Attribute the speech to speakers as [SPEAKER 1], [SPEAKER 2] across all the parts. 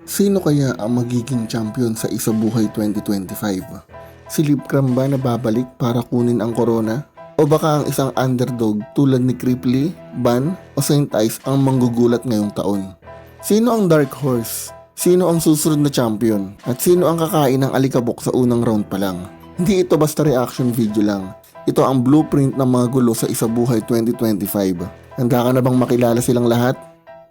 [SPEAKER 1] Sino kaya ang magiging champion sa Isabuhay 2025? Si Livkram ba na babalik para kunin ang corona? O baka ang isang underdog tulad ni Cripply, Ban o Saint Ice ang manggugulat ngayong taon? Sino ang dark horse? Sino ang susunod na champion? At sino ang kakain ng alikabok sa unang round pa lang? Hindi ito basta reaction video lang. Ito ang blueprint ng mga gulo sa Isabuhay 2025. Handa ka na bang makilala silang lahat?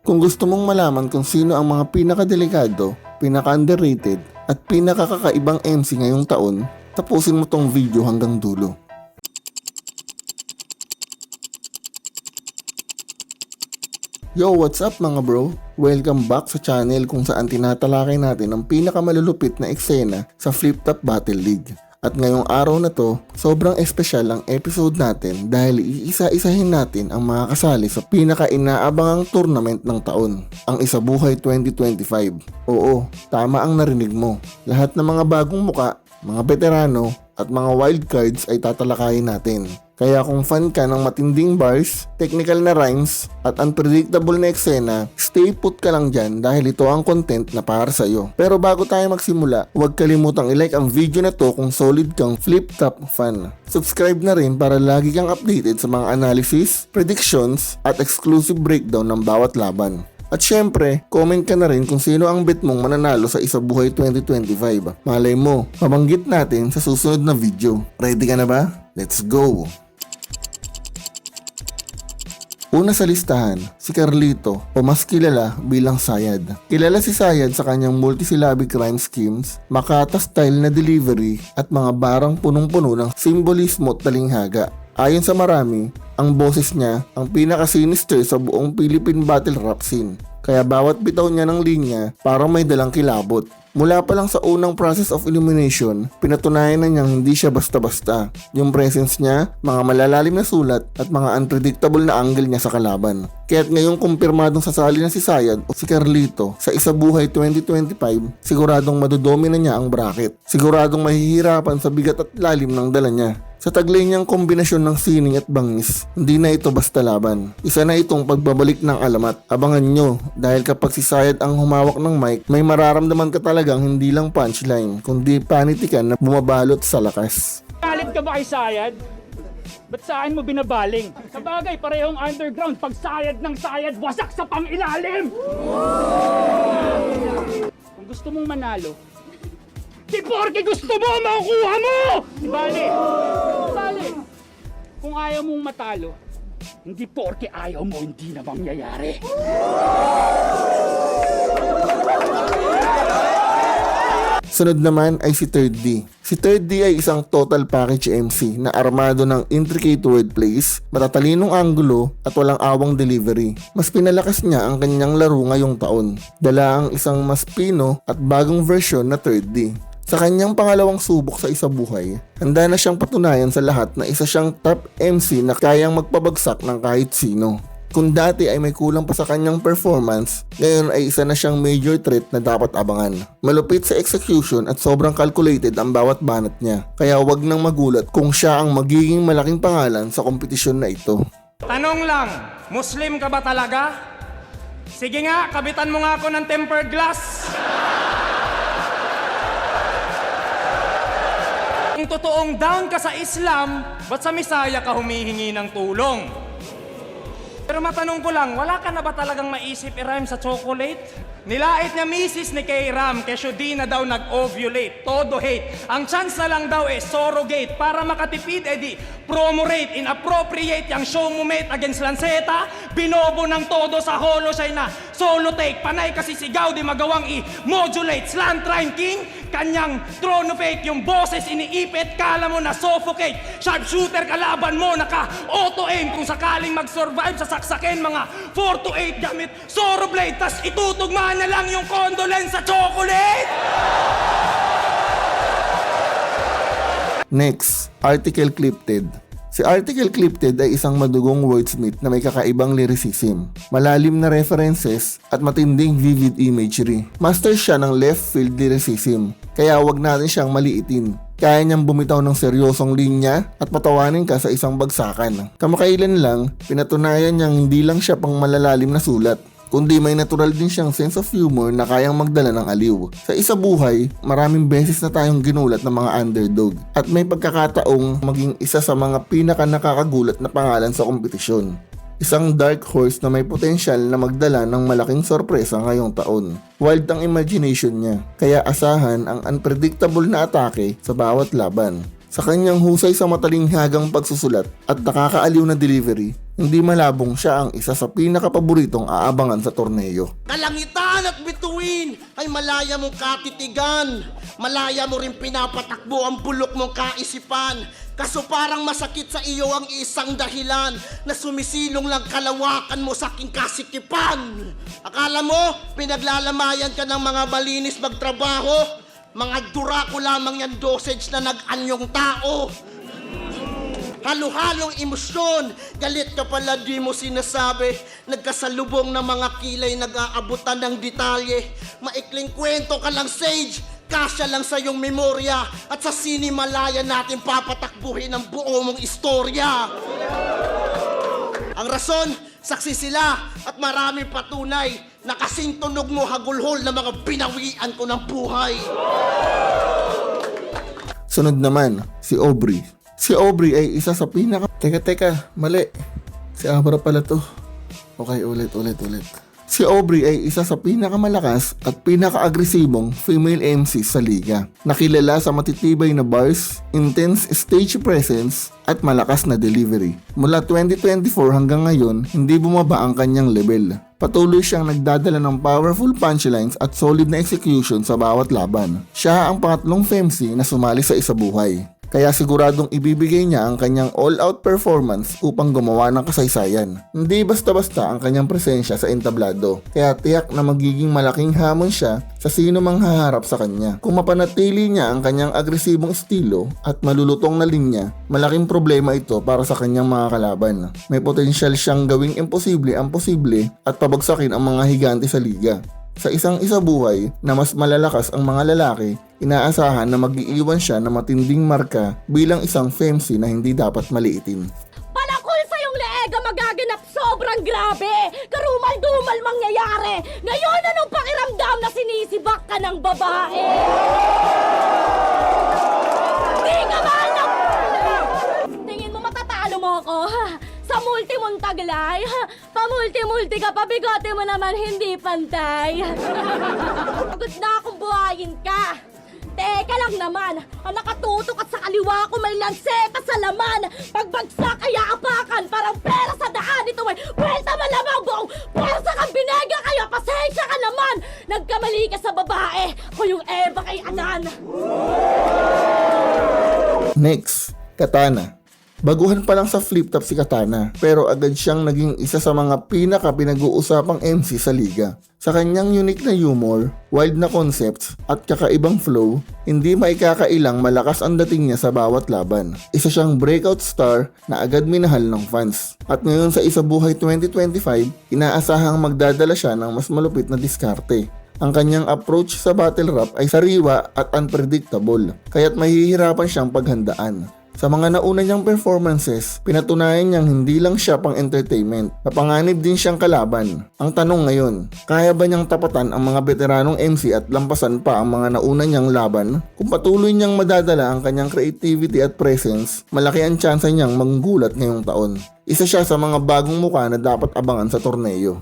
[SPEAKER 1] Kung gusto mong malaman kung sino ang mga pinakadelikado, pinaka-underrated at pinakakakaibang MC ngayong taon, tapusin mo tong video hanggang dulo. Yo, what's up mga bro? Welcome back sa channel kung saan tinatalakay natin ang pinakamalulupit na eksena sa Flip Top Battle League. At ngayong araw na to, sobrang espesyal ang episode natin dahil iisa-isahin natin ang mga kasali sa pinaka-inaabangang tournament ng taon, ang Isabuhay 2025. Oo, tama ang narinig mo. Lahat ng mga bagong muka, mga veterano, at mga wildcards ay tatalakayin natin. Kaya kung fan ka ng matinding bars, technical na rhymes, at unpredictable na eksena, stay put ka lang dyan dahil ito ang content na para sa'yo. Pero bago tayo magsimula, huwag kalimutang i-like ang video na to kung solid kang Flip Top fan. Subscribe na rin para lagi kang updated sa mga analysis, predictions, at exclusive breakdown ng bawat laban. At syempre, comment ka na rin kung sino ang bet mong mananalo sa Isabuhay 2025. Malay mo, mabanggit natin sa susunod na video. Ready ka na ba? Let's go! Una sa listahan, si Carlito o mas kilala bilang Sayad. Kilala si Sayad sa kanyang multisyllabic rhyme schemes, makata style na delivery at mga barang punong-puno ng simbolismo at talinghaga. Ayon sa marami, ang boses niya ang pinaka-sinister sa buong Philippine battle rap scene. Kaya bawat bitaw niya ng linya parang may dalang kilabot. Mula pa lang sa unang process of elimination, pinatunayan na niyang hindi siya basta-basta. Yung presence niya, mga malalalim na sulat at mga unpredictable na angle niya sa kalaban. Kaya't ngayong kumpirmadong sasali na si Sayad o si Carlito sa Isabuhay 2025, siguradong madodomina niya ang bracket. Siguradong mahihirapan sa bigat at lalim ng dala niya. Sa taglay niyang kombinasyon ng sining at bangis, hindi na ito basta laban. Isa na itong pagbabalik ng alamat. Abangan nyo, dahil kapag si Sayad ang humawak ng mic, may mararamdaman ka talagang hindi lang punchline, kundi panitikan na bumabalot sa lakas.
[SPEAKER 2] Galit ka ba kay Sayad? Ba't saan mo binabaling? Sa bagay, parehong underground. Pag sayad ng sayad, wasak sa pangilalim! Kung gusto mong manalo, di porke gusto mo, makukuha mo! Di bali. Kung ayaw mong matalo, hindi porke ayaw mo, hindi na mangyayari.
[SPEAKER 1] Sunod naman ay si 3rd D. Si 3rd D ay isang total package MC na armado ng intricate wordplays, matatalinong anggulo at walang awang delivery. Mas pinalakas niya ang kanyang laro ngayong taon. Dala ang isang mas pino at bagong version na 3rd D. Sa kanyang pangalawang subok sa Isabuhay, handa na siyang patunayan sa lahat na isa siyang top MC na kayang magpabagsak ng kahit sino. Kung dati ay may kulang pa sa kanyang performance, ngayon ay isa na siyang major threat na dapat abangan. Malupit sa execution at sobrang calculated ang bawat banat niya, kaya wag nang magulat kung siya ang magiging malaking pangalan sa kompetisyon na ito.
[SPEAKER 3] Tanong lang, Muslim ka ba talaga? Sige nga, kabitan mo nga ako ng tempered glass. Kung totoong down ka sa Islam, ba't sa Misaya ka humihingi ng tulong? Pero matanong ko lang, wala ka na ba talagang maisip i-rhyme sa chocolate? Nilait niya misis ni kay Ram, kesyo di na daw nag-ovulate, todo hate. Ang chance na lang daw surrogate, para makatipid edi promo rate, inappropriate yung show mo mate against Lanceta, binobo ng todo sa holo siya na solo take, panay kasi sigaw di magawang i-modulate, slant rhyme king, kanyang trono fake, yung boses iniipit, kala mo na suffocate, sharpshooter kalaban mo, naka-auto aim, kung sakaling mag-survive sa saksakin, mga 4 to 8 gamit, Zorro blade, tas itutugma na lang yung condolence sa chocolate!
[SPEAKER 1] Next, Article Clipted. Si Article Clipted ay isang madugong wordsmith na may kakaibang lyricism, malalim na references at matinding vivid imagery. Master siya ng left field lyricism, kaya wag natin siyang maliitin. Kaya niyang bumitaw ng seryosong linya at patawanin ka sa isang bagsakan. Kamakailan lang, pinatunayan niyang hindi lang siya pang malalalim na sulat. kundi may natural din siyang sense of humor na kayang magdala ng aliw. Sa isabuhay, maraming beses na tayong ginulat ng mga underdog at may pagkakataong maging isa sa mga pinaka nakakagulat na pangalan sa kompetisyon. Isang dark horse na may potensyal na magdala ng malaking sorpresa ngayong taon. Wild ang imagination niya, kaya asahan ang unpredictable na atake sa bawat laban. Sa kanyang husay sa matalinghagang pagsusulat at nakakaaliw na delivery, hindi malabong siya ang isa sa pinakapaboritong aabangan sa torneo.
[SPEAKER 4] Kalangitan at bituin ay malaya mong katitigan. Malaya mo rin pinapatakbo ang bulok mong kaisipan. Kaso parang masakit sa iyo ang isang dahilan na sumisilong lang kalawakan mo sa aking kasikipan. Akala mo, pinaglalamayan ka ng mga malinis magtrabaho? Mga durako lamang yan dosage na nag-anyong tao. Halo-halong emosyon, galit ka pala di mo sinasabi. Nagkasalubong ng mga kilay nag-aabutan ng detalye. Maikling kwento ka lang, Sage, kasya lang sa iyong memorya. At sa sinimalaya natin papatakbuhin ang buo mong istorya. Ang rason, saksi sila at maraming patunay na kasing tunog mo hagulhol na mga binawian ko ng buhay.
[SPEAKER 1] Sunod naman, si Aubrey. Si Aubrey ay isa sa pinaka... Teka, mali. Si Abra pala to. Okay, ulit. Si Aubrey ay isa sa pinakamalakas at pinaka-agresibong female MC sa liga. Nakilala sa matitibay na bars, intense stage presence, at malakas na delivery. Mula 2024 hanggang ngayon, hindi bumaba ang kanyang level. Patuloy siyang nagdadala ng powerful punchlines at solid na execution sa bawat laban. Siya ang pangatlong femc na sumali sa Isabuhay. Kaya siguradong ibibigay niya ang kanyang all-out performance upang gumawa ng kasaysayan. Hindi basta-basta ang kanyang presensya sa entablado, kaya tiyak na magiging malaking hamon siya sa sino mang haharap sa kanya. Kung mapanatili niya ang kanyang agresibong estilo at malulutong na linya, malaking problema ito para sa kanyang mga kalaban. May potensyal siyang gawing imposible ang posible at pabagsakin ang mga higante sa liga. Sa isang isabuhay na mas malalakas ang mga lalaki, inaasahan na mag-iiwan siya ng matinding marka bilang isang femc na hindi dapat maliitin.
[SPEAKER 5] Palakol sa iyong leega magaganap sobrang grabe! Karumal-dumal mangyayari! Ngayon anong pakiramdam na sinisibak ka ng babae? Di ka man na... Tingin mo matatalo mo ako? Sa multi mong taglay, pamulti-multi ka, pabigote mo naman hindi pantay. Pagod na akong buhayin ka. Teka lang naman, ang nakatutok at sa kaliwa ko may lanseta sa laman. Pagbagsak ay aapakan, parang pera sa daan. Ito ay kwenta malamang buong pwersa kang binega, kaya pasensya ka naman. Nagkamali ka sa babae, o yung Eva kay Adan.
[SPEAKER 1] Next, Katana. Baguhan pa lang sa flip top si Katana, pero agad siyang naging isa sa mga pinag-uusapang MC sa liga. Sa kanyang unique na humor, wild na concepts, at kakaibang flow, hindi maikakailang malakas ang dating niya sa bawat laban. Isa siyang breakout star na agad minahal ng fans. At ngayon sa Isabuhay 2025, inaasahang magdadala siya ng mas malupit na diskarte. Ang kanyang approach sa battle rap ay sariwa at unpredictable, kaya't mahihirapan siyang paghandaan. Sa mga nauna niyang performances, pinatunayan niyang hindi lang siya pang entertainment, napanganib din siyang kalaban. Ang tanong ngayon, kaya ba niyang tapatan ang mga veteranong MC at lampasan pa ang mga nauna niyang laban? Kung patuloy niyang madadala ang kanyang creativity at presence, malaki ang tsansa niyang manggulat ngayong taon. Isa siya sa mga bagong mukha na dapat abangan sa torneo.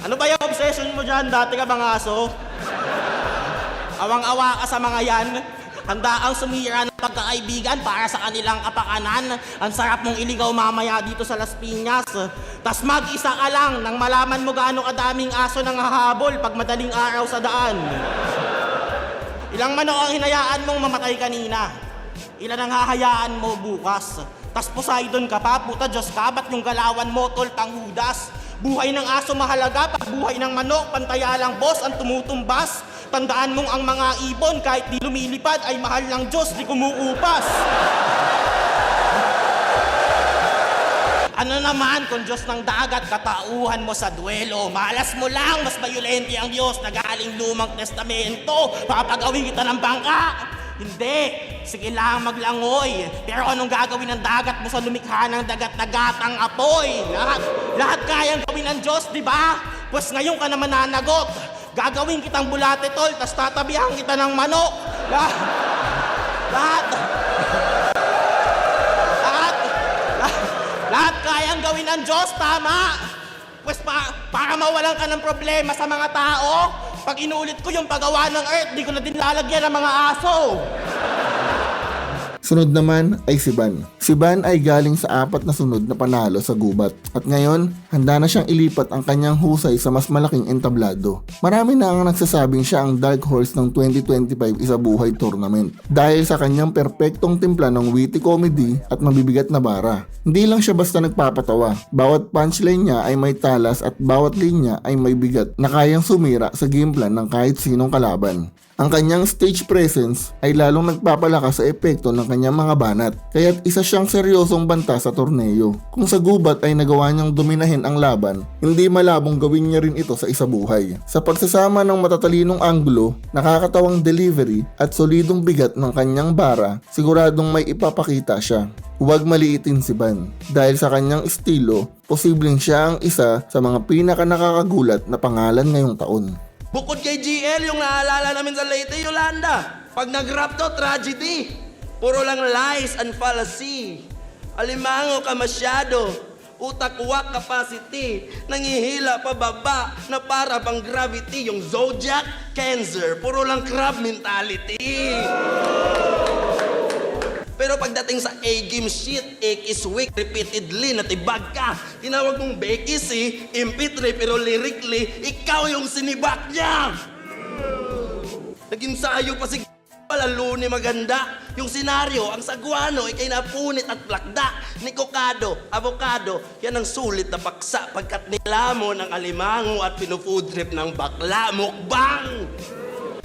[SPEAKER 4] Ano ba yung obsession mo dyan? Dati ka bang aso? Awang-awa ka sa mga yan? Handa ang sumira ng pagkakaibigan para sa kanilang kapakanan. Ang sarap mong iligaw mamaya dito sa Las Piñas. Tas mag-isa ka lang nang malaman mo gaano kadaming aso nang hahabol pag madaling araw sa daan. Ilang manok ang hinayaan mong mamatay kanina? Ilan ang hahayaan mo bukas? Tas Poseidon ka pa, puta Diyos ka, ba't yung galawan mo tol panghudas? Buhay ng aso mahalaga, pag buhay ng manok, pantayalang boss ang tumutumbas. Tandaan mong ang mga ibon kahit di lumilipad ay mahal ng Diyos, di kumuupas. Ano naman kung Diyos ng dagat, katauhan mo sa duelo. Malas mo lang, mas mayulente ang Diyos na galing lumang testamento. Papagawin kita ng bangka. Hindi, sige lang maglangoy. Pero anong gagawin ng dagat mo sa lumikha ng dagat-dagatang apoy? Lahat kayang gawin ng Diyos, di ba? Pues ngayon ka naman nanagot. Gagawin kitang bulate, tol, tas tatabihan kita ng manok. Lahat. Lahat kayang gawin ng Diyos, tama? Pues para mawalan ka ng problema sa mga tao, pag inulit ko yung paggawa ng earth, di ko na din lalagyan ng mga aso.
[SPEAKER 1] Sunod naman ay si Van. Si Van ay galing sa 4 na sunod na panalo sa gubat. At ngayon, handa na siyang ilipat ang kanyang husay sa mas malaking entablado. Marami na ang nagsasabing siya ang dark horse ng 2025 Isabuhay Tournament. Dahil sa kanyang perpektong timpla ng witty comedy at mabibigat na bara. Hindi lang siya basta nagpapatawa. Bawat punchline niya ay may talas at bawat linya ay may bigat na kayang sumira sa gameplan ng kahit sinong kalaban. Ang kanyang stage presence ay lalong nagpapalakas sa epekto ng kanyang mga banat, kaya't isa siyang seryosong banta sa torneo. Kung sa gubat ay nagawa niyang dominahin ang laban, hindi malabong gawin niya rin ito sa isabuhay. Sa pagsasama ng matatalinong anggulo, nakakatawang delivery at solidong bigat ng kanyang bara, siguradong may ipapakita siya. Huwag maliitin si Van. Dahil sa kanyang estilo, posibleng siya ang isa sa mga pinaka nakakagulat na pangalan ngayong taon.
[SPEAKER 6] Bukod kay GL, yung naalala namin sa Leyte, Yolanda. Pag nag-rap to, tragedy. Puro lang lies and fallacy. Alimango ka masyado. Utak-wak capacity. Nangihila pababa na para bang gravity. Yung zodiac, cancer. Puro lang crab mentality. Pero pagdating sa A-game shit, Ek is weak, repeatedly, natibag ka. Tinawag mong Becky si MP3, pero lyrically, ikaw yung sinibak niya. Naging sayo pa si lalo ni maganda. Yung senaryo, ang saguano, ikay napunit at plakda. Ni kokado, avocado, yan ang sulit na paksa pagkat nilamon ng alimango at pinufood trip ng bakla. Mukbang!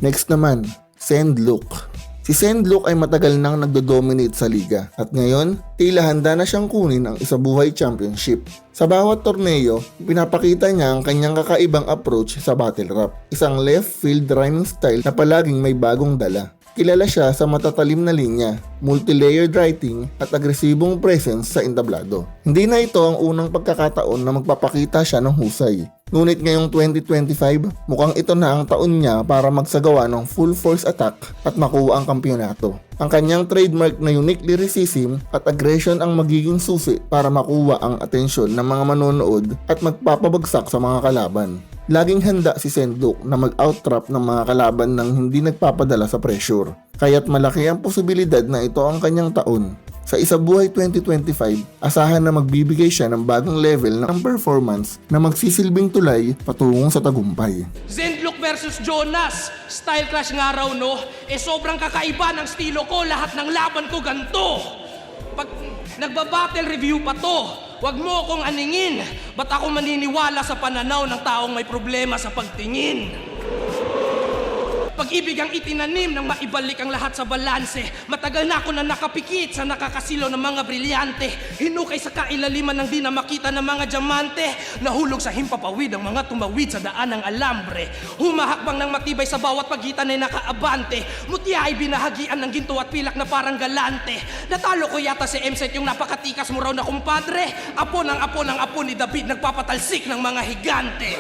[SPEAKER 1] Next naman, Sendlook. Si Sendlook ay matagal nang nagdo-dominate sa liga at ngayon, tila handa na siyang kunin ang Isabuhay Championship. Sa bawat torneo, pinapakita niya ang kanyang kakaibang approach sa battle rap. Isang left field rhyming style na palaging may bagong dala. Kilala siya sa matatalim na linya, multi-layered writing at agresibong presence sa entablado. Hindi na ito ang unang pagkakataon na magpapakita siya ng husay. Ngunit ngayong 2025, mukhang ito na ang taon niya para magsagawa ng full force attack at makuha ang kampyonato. Ang kanyang trademark na unique lyricism at aggression ang magiging susi para makuha ang atensyon ng mga manonood at magpapabagsak sa mga kalaban. Laging handa si Sendlook na mag-out-trap ng mga kalaban nang hindi nagpapadala sa pressure. Kaya't malaki ang posibilidad na ito ang kanyang taon. Sa Isabuhay 2025, asahan na magbibigay siya ng bagong level ng performance na magsisilbing tulay patungong sa tagumpay.
[SPEAKER 3] Sendlook versus Jonas. Style clash nga raw, no? Sobrang kakaiba ng estilo ko. Lahat ng laban ko ganito. Pag nagbabattle review pa to, wag mo akong aningin. Ba't ako maniniwala sa pananaw ng taong may problema sa pagtingin? Pag-ibig ang itinanim nang maibalik ang lahat sa balanse. Matagal na ako na nakapikit sa nakakasilaw ng mga brilyante. Hinukay sa kailaliman ng di na makita ng mga diamante. Nahulog sa himpapawid ang mga tumawid sa daan ng alambre. Humahakbang ng matibay sa bawat pagitan ay nakaabante. Mutya ay binahagian ng ginto at pilak na parang galante. Natalo ko yata si M-Set yung napakatikas mo raw na kumpadre. Apo ng apo ni David nagpapatalsik ng mga higante.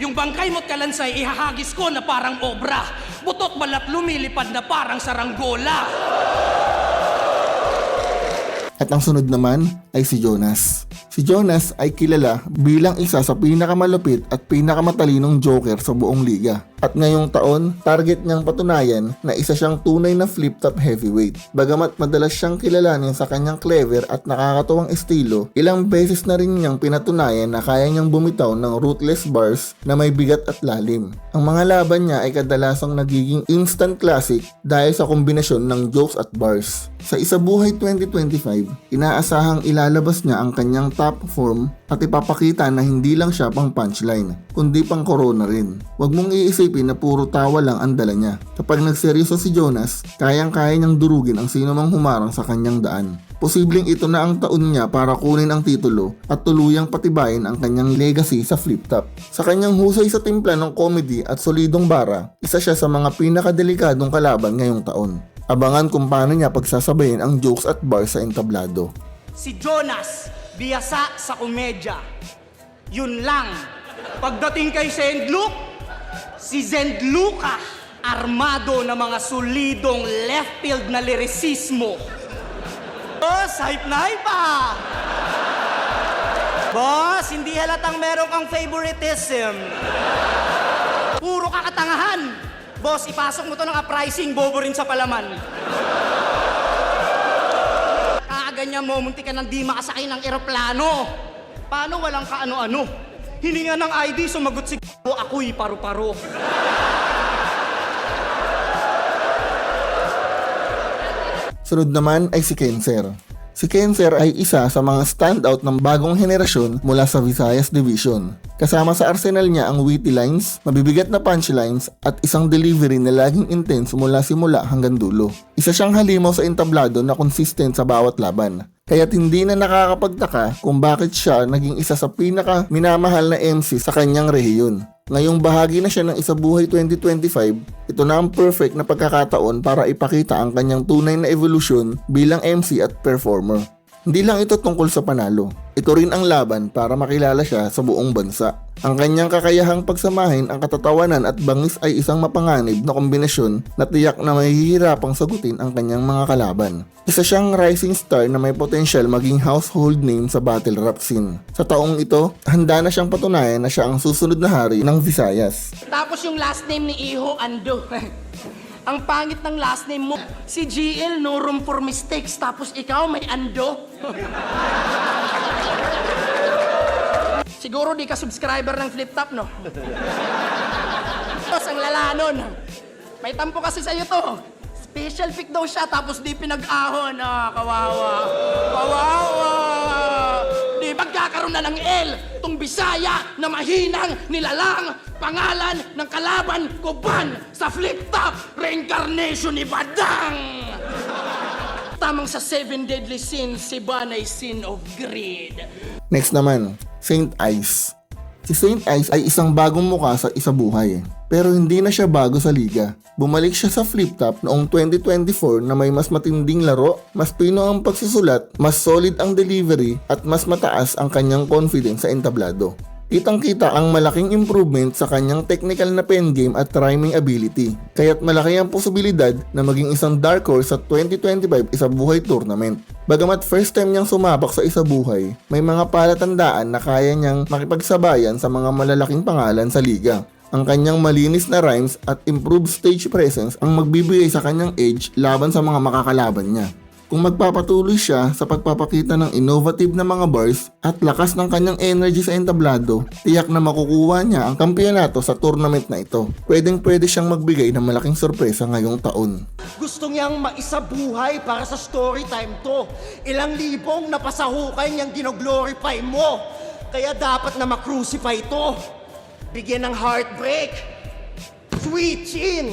[SPEAKER 3] Yung bangkay mo't kalansay, ihahagis ko na parang obra. Butot balat lumilipad na parang saranggola.
[SPEAKER 1] At ang sunod naman ay si Jonas. Si Jonas ay kilala bilang isa sa pinakamalupit at pinakamatalinong joker sa buong liga. At ngayong taon, target niyang patunayan na isa siyang tunay na flip-top heavyweight. Bagamat madalas siyang kilalanin sa kanyang clever at nakakatuwang estilo, ilang beses na rin niyang pinatunayan na kaya niyang bumitaw ng ruthless bars na may bigat at lalim. Ang mga laban niya ay kadalasang nagiging instant classic dahil sa kombinasyon ng jokes at bars. Sa Isabuhay 2025, inaasahang ilalabas niya ang kanyang kanyang top form at ipapakita na hindi lang siya pang punchline, kundi pang corona rin. Huwag mong iisipin na puro tawa lang ang dala niya. Kapag nagseryoso si Jonas, kayang-kaya niyang durugin ang sino mang humarang sa kanyang daan. Posibleng ito na ang taon niya para kunin ang titulo at tuluyang patibayin ang kanyang legacy sa Flip Top. Sa kanyang husay sa timpla ng comedy at solidong bara, isa siya sa mga pinakadelikadong kalaban ngayong taon. Abangan kung paano niya pagsasabayin ang jokes at bars sa entablado.
[SPEAKER 3] Si Jonas, biyasa sa komedya. Yun lang. Pagdating kay Zendluc, si Zendluca, armado ng mga solidong left field na lirisismo. Boss, hype na hype ah! Boss, hindi halatang meron kang favoritism. Puro kakatangahan. Boss, ipasok mo to ng uprising, bobo rin sa palaman. Kakaganyan mo, munti ka nang di makasakay ng eroplano. Paano walang kaano-ano? Hininga ng ID, sumagot si ako'y paru-paro.
[SPEAKER 1] Sunod naman ay si Kenser. Si Kenser ay isa sa mga standout ng bagong henerasyon mula sa Visayas Division. Kasama sa arsenal niya ang witty lines, mabibigat na punchlines at isang delivery na laging intense mula simula hanggang dulo. Isa siyang halimaw sa entablado na consistent sa bawat laban. Kaya't hindi na nakakapagtaka kung bakit siya naging isa sa pinaka minamahal na MC sa kanyang rehiyon. Ngayong bahagi na siya ng Isabuhay 2025, ito na ang perfect na pagkakataon para ipakita ang kanyang tunay na evolution bilang MC at performer. Hindi lang ito tungkol sa panalo, ito rin ang laban para makilala siya sa buong bansa. Ang kanyang kakayahang pagsamahin ang katatawanan at bangis ay isang mapanganib na kombinasyon na tiyak na mahihirapang sagutin ang kanyang mga kalaban. Isa siyang rising star na may potensyal maging household name sa battle rap scene. Sa taong ito, handa na siyang patunayan na siya ang susunod na hari ng Visayas.
[SPEAKER 3] Tapos yung last name ni Iho, Ando. Ang pangit ng last name mo. Si GL, no room for mistakes. Tapos ikaw, may Ando. Siguro di ka subscriber ng Flip Top, no? Tapos ang lala nun. May tampo kasi sa'yo to. Special pick daw siya, tapos di pinag-ahon. Ah, kawawa. Kawawa. Di magkakaroon na ng L. Tong Bisaya na mahinang nilalang pangalan ng kalaban ko ban sa Flip Top. Reincarnation ni Badang. Tamang sa 7 deadly sins, si Ban ay sin of greed.
[SPEAKER 1] Next naman, Saint Ice. Si Saint Ice ay isang bagong muka sa Isabuhay, pero hindi na siya bago sa liga. Bumalik siya sa Flip Top noong 2024 na may mas matinding laro, mas pino ang pagsusulat, mas solid ang delivery at mas mataas ang kanyang confidence sa entablado. Kitang-kita ang malaking improvement sa kanyang technical na pen game at rhyming ability, kaya't malaki ang posibilidad na maging isang dark horse sa 2025 Isabuhay Tournament. Bagamat first time niyang sumabak sa Isabuhay, may mga palatandaan na kaya niyang makipagsabayan sa mga malalaking pangalan sa liga. Ang kanyang malinis na rhymes at improved stage presence ang magbibigay sa kanyang edge laban sa mga makakalaban niya. Kung magpapatuloy siya sa pagpapakita ng innovative na mga bars at lakas ng kanyang energy sa entablado, tiyak na makukuha niya ang kampiyonato sa tournament na ito. Pwedeng-pwede siyang magbigay ng malaking sorpresa ngayong taon.
[SPEAKER 7] Gusto niyang maisabuhay para sa story time to. Ilang libong napasahukay niyang ginoglorify mo. Kaya dapat na makrucify to. Bigyan ng heartbreak. Sweet chin.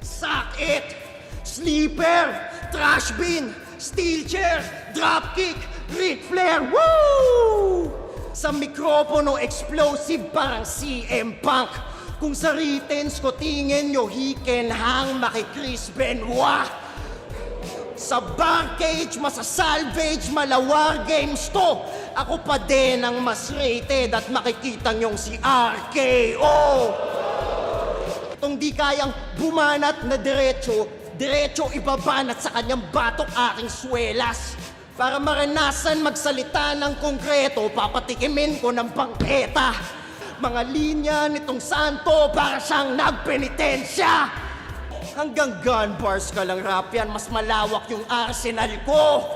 [SPEAKER 7] Suck it. Sleeper. Trash bin. Steel chair. Dropkick. Ric Flair. Woo! Sa mikropono explosive parang CM Punk. Kung sa returns ko tingin nyo, he can hang maki Chris Benoit. Sa bar cage, masasalvage, malawar games to. Ako pa din ang mas rated at makikita nyong si RKO. Itong di kayang bumanat na diretso ibabanat sa kanyang batok aking swelas. Para maranasan magsalita ng konkreto, papatikimin ko ng bangketa. Mga linya nitong santo para siyang nagpenitensya. Hanggang gun bars ka lang rap yan, mas malawak yung arsenal ko.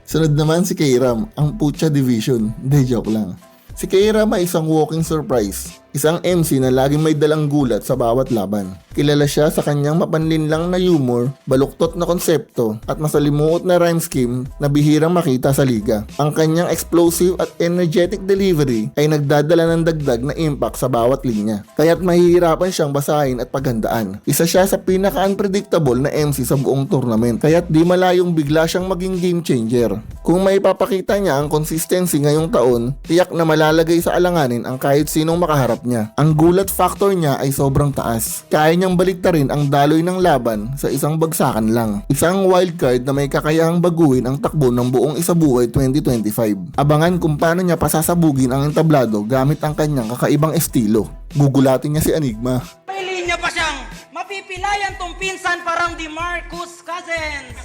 [SPEAKER 1] Sunod naman si K-Ram, ang Pucha Division. Hindi, joke lang. Si K-Ram ay isang walking surprise. isang MC na laging may dalang gulat sa bawat laban. Kilala siya sa kanyang mapanlinlang na humor, baluktot na konsepto at masalimuot na rhyme scheme na bihirang makita sa liga. Ang kanyang explosive at energetic delivery ay nagdadala ng dagdag na impact sa bawat linya, kaya't mahihirapan siyang basahin at paghandaan. Isa siya sa pinaka-unpredictable na MC sa buong tournament, kaya't di malayong bigla siyang maging game changer. Kung may papakita niya ang consistency ngayong taon, tiyak na malalagay sa alanganin ang kahit sinong makaharap niya. Ang gulat factor niya ay sobrang taas. Kaya niyang baliktarin ang daloy ng laban sa isang bagsakan lang. Isang wildcard na may kakayahang baguhin ang takbo ng buong Isabuhay 2025. Abangan kung paano niya pasasabugin ang entablado gamit ang kanyang kakaibang estilo. Gugulatin niya si Enigma.
[SPEAKER 3] May linya pa siyang mapipilayan tong pinsan parang di Marcus Cousins.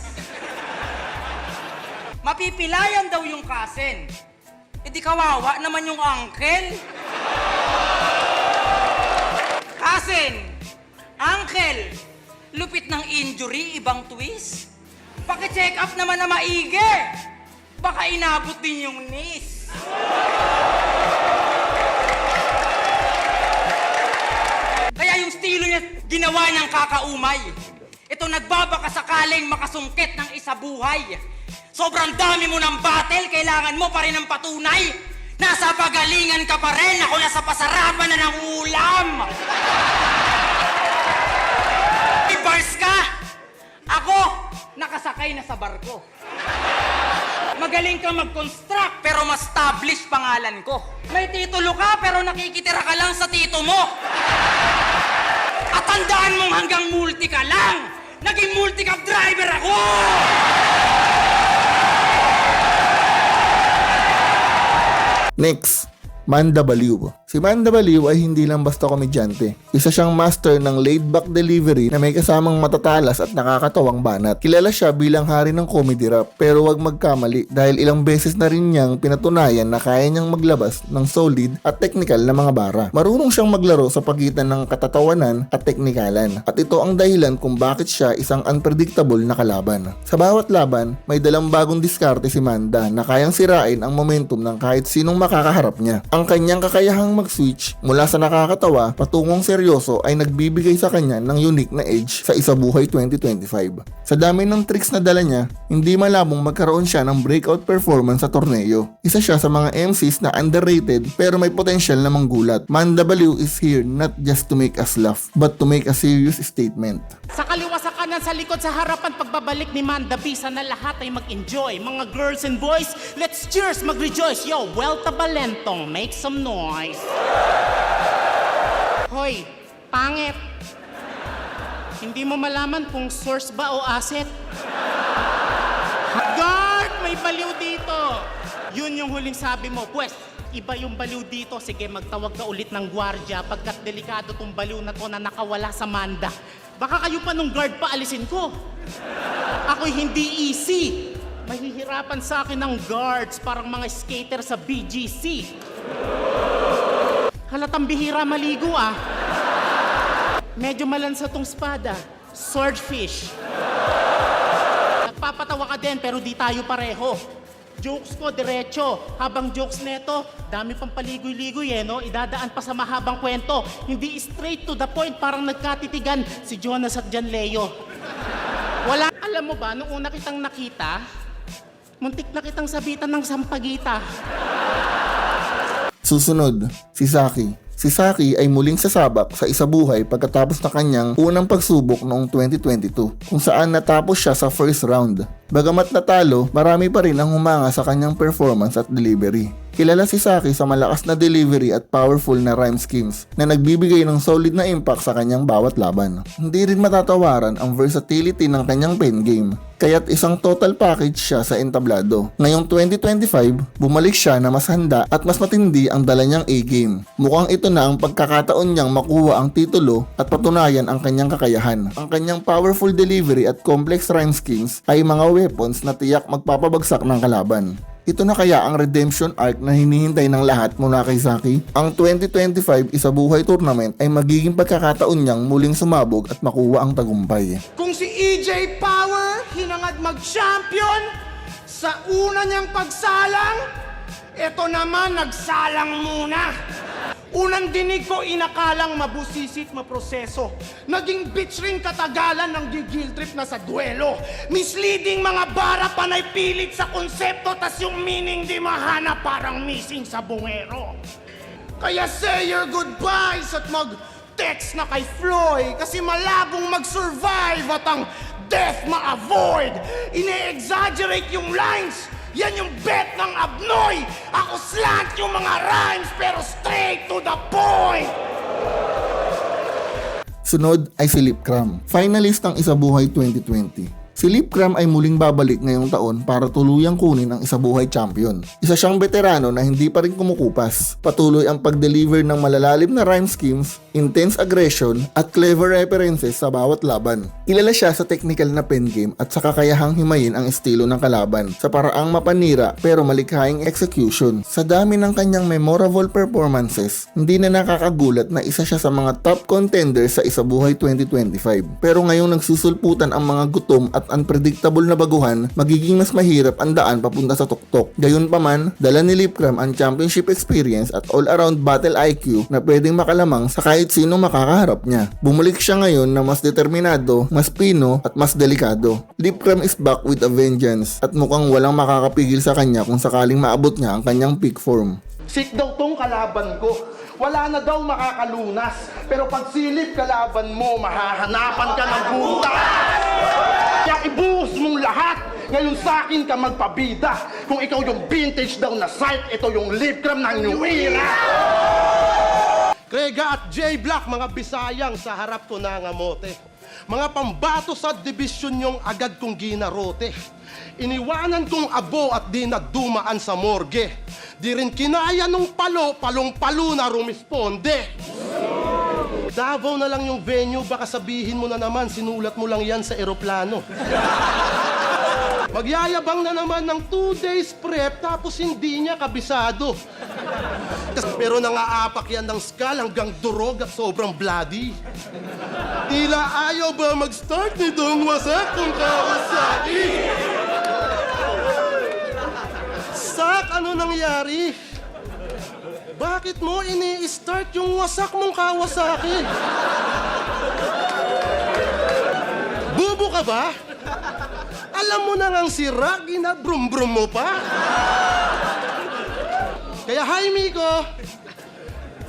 [SPEAKER 3] Mapipilayan daw yung cousin. E di kawawa naman yung uncle. Uncle, lupit ng injury, ibang twist. Paki-check up naman na maigi. Baka inabot din yung knees. Kaya yung estilo niya, ginawa niyang kakaumay. Ito nagbabaka sakaling makasungkit ng isabuhay. Sobrang dami mo ng battle, kailangan mo pa rin ng patunay. Nasa pagalingan ka pa rin, ako nasa pasarapan na ng ulam. May bars ka, ako nakasakay na sa barko. Magaling ka mag-construct pero ma-establish pangalan ko. May titulo ka pero nakikitira ka lang sa tito mo. At tandaan mong hanggang multi ka lang. Naging multi-cab driver ako!
[SPEAKER 1] Next, Manda Baliw. Si Manda Baliw ay hindi lang basta komedyante. Isa siyang master ng laid-back delivery na may kasamang matatalas at nakakatawang banat. Kilala siya bilang hari ng comedy rap, pero wag magkamali dahil ilang beses na rin niyang pinatunayan na kaya niyang maglabas ng solid at technical na mga bara. Marunong siyang maglaro sa pagitan ng katatawanan at teknikalan. At ito ang dahilan kung bakit siya isang unpredictable na kalaban. Sa bawat laban, may dalang bagong diskarte si Manda na kayang sirain ang momentum ng kahit sinong makakaharap niya. Ang kanyang kakayahang mag-switch mula sa nakakatawa patungong seryoso ay nagbibigay sa kanya ng unique na edge sa Isabuhay 2025. Sa dami ng tricks na dala niya, hindi malabong magkaroon siya ng breakout performance sa torneo. Isa siya sa mga MCs na underrated pero may potential na manggulat. Manda Baliw is here not just to make us laugh, but to make a serious statement.
[SPEAKER 8] Sa kaliwa, sa kanan, sa likod, sa harapan, pagbabalik ni Manda B, sana lahat ay mag-enjoy. Mga girls and boys, let's cheers, mag-rejoice. Yo, Welta Balentong, make some noise. Hoy, pangit. Hindi mo malaman kung source ba o asset. Guard, may baliw dito. Yun yung huling sabi mo. Pwes, iba yung baliw dito. Sige, magtawag ka ulit ng gwardya pagkat delikado tong baliw na to na nakawala sa Manda. Baka kayo pa nung guard pa alisin ko. Ako'y hindi easy. Mahihirapan sa akin ng guards parang mga skater sa BGC. Halatang bihira maligo ah. Medyo malansa tong spada. Swordfish. Nagpapatawa ka din pero di tayo pareho. Jokes ko diretso. Habang jokes neto, dami pang paligoy-ligoy no? Idadaan pa sa mahabang kwento. Hindi straight to the point, parang nagkatitigan si Jonas at Jan Leo. Wala, alam mo ba, nung una kitang nakita, muntik na kitang sabitan ng sampagita.
[SPEAKER 1] Susunod, si Saki. Si Saki ay muling sasabak sa Isabuhay pagkatapos na kanyang unang pagsubok noong 2022 kung saan natapos siya sa first round. Bagamat natalo, marami pa rin ang humanga sa kanyang performance at delivery. Kilala si Saki sa malakas na delivery at powerful na rhyme schemes na nagbibigay ng solid na impact sa kanyang bawat laban. Hindi rin matatawaran ang versatility ng kanyang pen game, kaya't isang total package siya sa entablado. Ngayong 2025, bumalik siya na mas handa at mas matindi ang dala niyang A-game. Mukhang ito na ang pagkakataon niyang makuha ang titulo at patunayan ang kanyang kakayahan. Ang kanyang powerful delivery at complex rhyme schemes ay mga weapons na tiyak magpapabagsak ng kalaban. Ito na kaya ang redemption arc na hinihintay ng lahat mula kay Saki? Ang 2025 Isabuhay Tournament ay magiging pagkakataon niyang muling sumabog at makuha ang tagumpay.
[SPEAKER 7] Kung si EJ Power hinangad mag-champion sa una niyang pagsalang, eto naman nagsalang muna.
[SPEAKER 8] Unang dinig ko, inakalang mabusisit maproseso. Naging bitch rin katagalan ng gigil trip na sa duelo. Misleading mga bara panay pilit sa konsepto, tas yung meaning di mahanap parang missing sa bungero. Kaya say your goodbyes at mag-text na kay Floyd kasi malabong mag-survive at ang death ma-avoid. Ine-exaggerate yung lines. Yan yung bet ng abnoy. Ako slant yung mga rhymes pero straight to the point.
[SPEAKER 1] Sunod ay si Lip Cram, finalist ng Isabuhay 2020. Si Lip Cram ay muling babalik ngayong taon para tuluyang kunin ang Isabuhay champion. Isa siyang veterano na hindi pa rin kumukupas. Patuloy ang pag-deliver ng malalalim na rhyme schemes, intense aggression at clever references sa bawat laban. Kilala siya sa technical na pen game at sa kakayahang himayin ang estilo ng kalaban sa paraang mapanira pero malikhaing execution. Sa dami ng kanyang memorable performances, hindi na nakakagulat na isa siya sa mga top contenders sa Isabuhay 2025. Pero ngayong nagsusulputan ang mga gutom at unpredictable na baguhan, magiging mas mahirap ang daan papunta sa tuktok. Gayunpaman, dala ni Lip Cram ang championship experience at all-around battle IQ na pwedeng makalamang sa kahit sino makakaharap niya. Bumalik siya ngayon na mas determinado, mas pino at mas delikado. Lip Cram is back with a vengeance at mukhang walang makakapigil sa kanya kung sakaling maabot niya ang kanyang peak form.
[SPEAKER 6] Sick daw tong kalaban ko. Wala na daw makakalunas. Pero pag silip kalaban mo, mahahanapan ka ng butas. Kaya ibuhos mong lahat. Ngayon sa akin ka magpabida. Kung ikaw yung vintage daw na site, ito yung Lip Cram ng New Era. Krega at J Black, mga Bisayang sa harap ko nangamote. Mga pambato sa division yung agad kong ginarote. Iniwanan kong abo at di nagdumaan sa morgue. Di rin kinaya nung palong-palo na rumisponde. Davao na lang yung venue, baka sabihin mo na naman, sinulat mo lang yan sa eroplano. Magyayabang na naman ng 2 days prep tapos hindi niya kabisado. Pero nangaapak yan ng skull hanggang durog at sobrang bloody. Tila ayaw ba mag-start nitong wasak kung Kawasaki? Sak, ano nangyari? Bakit mo ini-start yung wasak mong Kawasaki? Bubo ka ba? Alam mo na ngang sira, ginabrum-brum mo pa? Kaya hi, Miko.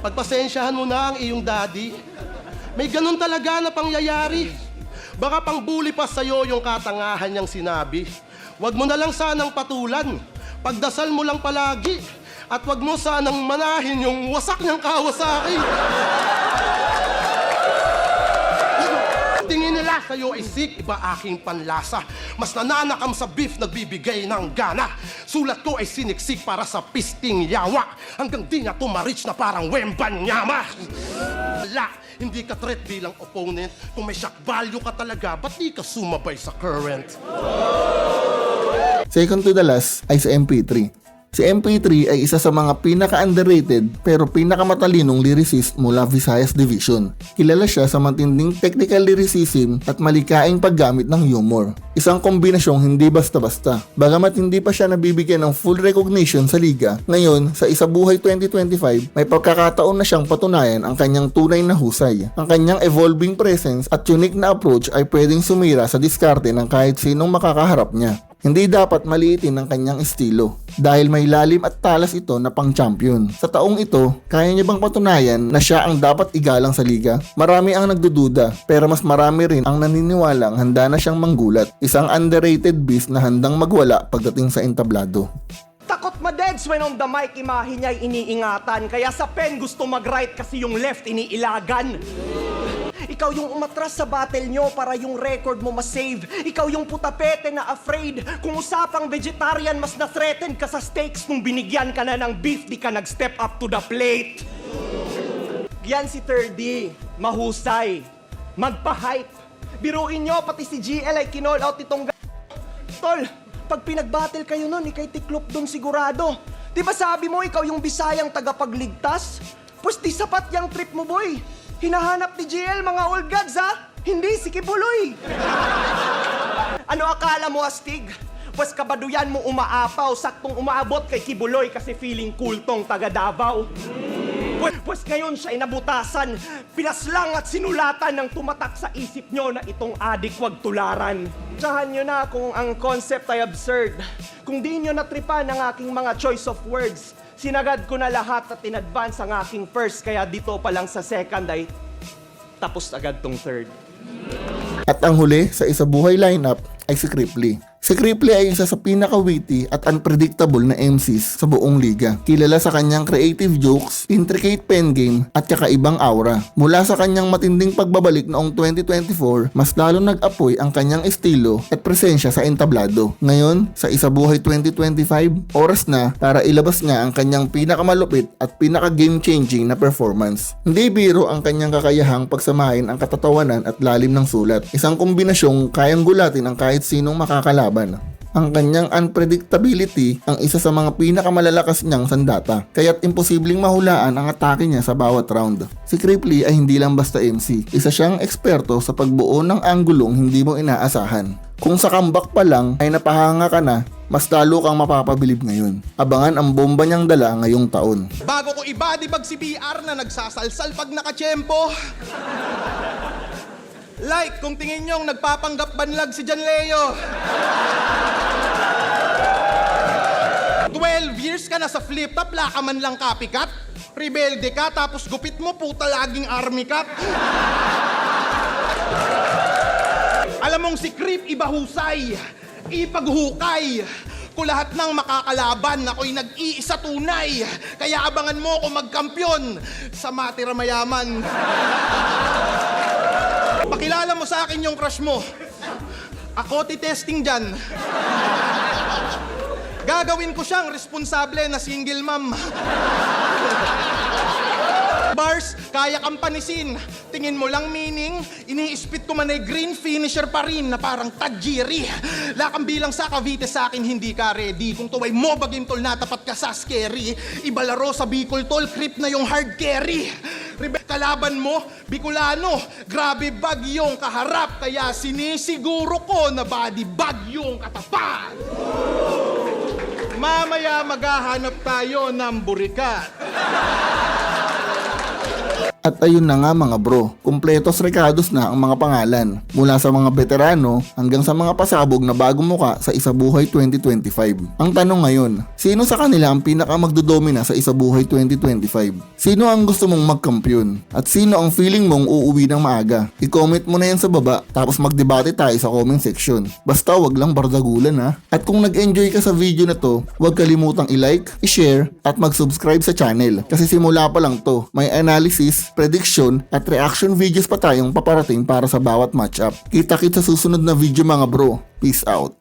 [SPEAKER 6] Pagpasensyahan mo na ang iyong daddy. May ganun talaga na pangyayari. Baka pang bully pa sa'yo yung katangahan niyang sinabi. Huwag mo na lang sanang patulan. Pagdasal mo lang palagi. At huwag mo sanang manahin yung wasak niyang Kawasaki. Tingin nila sa'yo ay sick, iba aking panlasa. Mas nananakam sa beef, nagbibigay ng gana. Sulat ko ay siniksik para sa pisting yawa. Hanggang di na tumarich na parang Wembanyama. Wala, hindi ka threat bilang opponent. Kung may shock value ka talaga, ba't di ka sumabay sa current?
[SPEAKER 1] Second to the last ay si MP3. Si MP3 ay isa sa mga pinaka-underrated pero pinakamatalinong lyricist mula Visayas Division. Kilala siya sa matinding technical lyricism at malikaing paggamit ng humor. Isang kombinasyong hindi basta-basta. Bagamat hindi pa siya nabibigyan ng full recognition sa liga, ngayon sa Isabuhay 2025 may pagkakataon na siyang patunayan ang kanyang tunay na husay. Ang kanyang evolving presence at unique na approach ay pwedeng sumira sa diskarte ng kahit sinong makakaharap niya. Hindi dapat maliitin ang kanyang estilo dahil may lalim at talas ito na pang-champion. Sa taong ito, kaya niya bang patunayan na siya ang dapat igalang sa liga? Marami ang nagdududa pero mas marami rin ang naniniwalang handa na siyang manggulat. Isang underrated beast na handang magwala pagdating sa entablado.
[SPEAKER 3] Takot madeds when on the mic, imahe niya'y iniingatan. Kaya sa pen gusto mag-right kasi yung left iniilagan. Ikaw yung umatras sa battle nyo para yung record mo ma-save. Ikaw yung putapete na afraid. Kung usapang vegetarian, mas na-threaten ka sa steaks nung binigyan ka na ng beef, di ka nag-step up to the plate. Yan si 3D, mahusay, magpa-hype. Biruin nyo, pati si GL ay kinall out itong Tol, pag pinag-battle kayo nun, ikay tiklop dun sigurado. Di ba sabi mo, ikaw yung Bisayang tagapagligtas? Pues di sapat yung trip mo, boy. Hinahanap ni GL mga old gods, ha? Hindi si Kibuloy. Ano akala mo, Astig? Pues kabaduyan mo umaapaw, saktong umaabot kay Kibuloy kasi feeling cool tong taga Davao.
[SPEAKER 7] Pues ngayon siya ay nabutasan, pinaslang at sinulatan ng tumatak sa isip nyo na itong adik wag tularan. Tsahan nyo na kung ang concept ay absurd. Kung di nyo natripan ang aking mga choice of words, sinagad ko na lahat at in-advance ang aking first, kaya dito pa lang sa second ay tapos agad tong third.
[SPEAKER 1] At ang huli sa isabuhay lineup ay si Cripply. Si Cripply ay isa sa pinaka-witty at unpredictable na MCs sa buong liga. Kilala sa kanyang creative jokes, intricate pen game at kakaibang aura. Mula sa kanyang matinding pagbabalik noong 2024, mas lalo nag-apoy ang kanyang estilo at presensya sa entablado. Ngayon, sa Isabuhay 2025, oras na para ilabas niya ang kanyang pinakamalupit at pinaka-game-changing na performance. Hindi biro ang kanyang kakayahang pagsamahin ang katatawanan at lalim ng sulat. Isang kombinasyong kayang gulatin ang kahit sinong makakalaban. Ang kanyang unpredictability ang isa sa mga pinakamalalakas niyang sandata, kaya't imposibleng mahulaan ang atake niya sa bawat round. Si Cripply ay hindi lang basta MC, isa siyang eksperto sa pagbuo ng anggulong hindi mo inaasahan. Kung sa comeback pa lang ay napahanga ka na, mas lalo kang mapapabilib ngayon. Abangan ang bomba niyang dala ngayong taon.
[SPEAKER 6] Bago ko ibadibag si BR na nagsasalsal pag nakachempo. Like kung tingin nyong nagpapanggap banlag si John Leo. 12 years ka na sa flip top, laka man lang copycat. Rebelde ka, tapos gupit mo puta laging army cap. Alam mong si Creep iba husay, ipaghukay. Kung lahat ng makakalaban, ako'y nag-iisa tunay. Kaya abangan mo kung magkampiyon sa matira mayaman. Pakilala mo sa akin yung crush mo. Ako titesting dyan. Gagawin ko siyang responsable na single mom. Bars, kaya kang panisin. Tingin mo lang meaning, ini-spit ko man ay green finisher pa rin na parang tajiri. Lakang bilang sa Cavite sa akin hindi ka ready. Kung tuway mo bagim tol na tapat ka sa scary. Ibalaro sa Bicol tol, creep na yung hard carry. Kalaban mo, Bicolano, grabe bagyong kaharap. Kaya sinisiguro ko na body bagyong katapat. Mamaya maghahanap tayo ng burikat.
[SPEAKER 1] At ayun na nga mga bro, kumpletos rekados na ang mga pangalan. Mula sa mga veterano hanggang sa mga pasabog na bagong muka sa Isabuhay 2025. Ang tanong ngayon, sino sa kanila ang pinakamagdodomina sa Isabuhay 2025? Sino ang gusto mong magkampiyon? At sino ang feeling mong uuwi ng maaga? I-comment mo na yan sa baba, tapos magdebate tayo sa comment section. Basta wag lang bardagulan ha. At kung nag-enjoy ka sa video na to, huwag kalimutang i-like, i-share, at mag-subscribe sa channel. Kasi simula pa lang to, may analysis, prediction at reaction videos pa tayong paparating para sa bawat matchup. Kita-kits sa susunod na video mga bro. Peace out.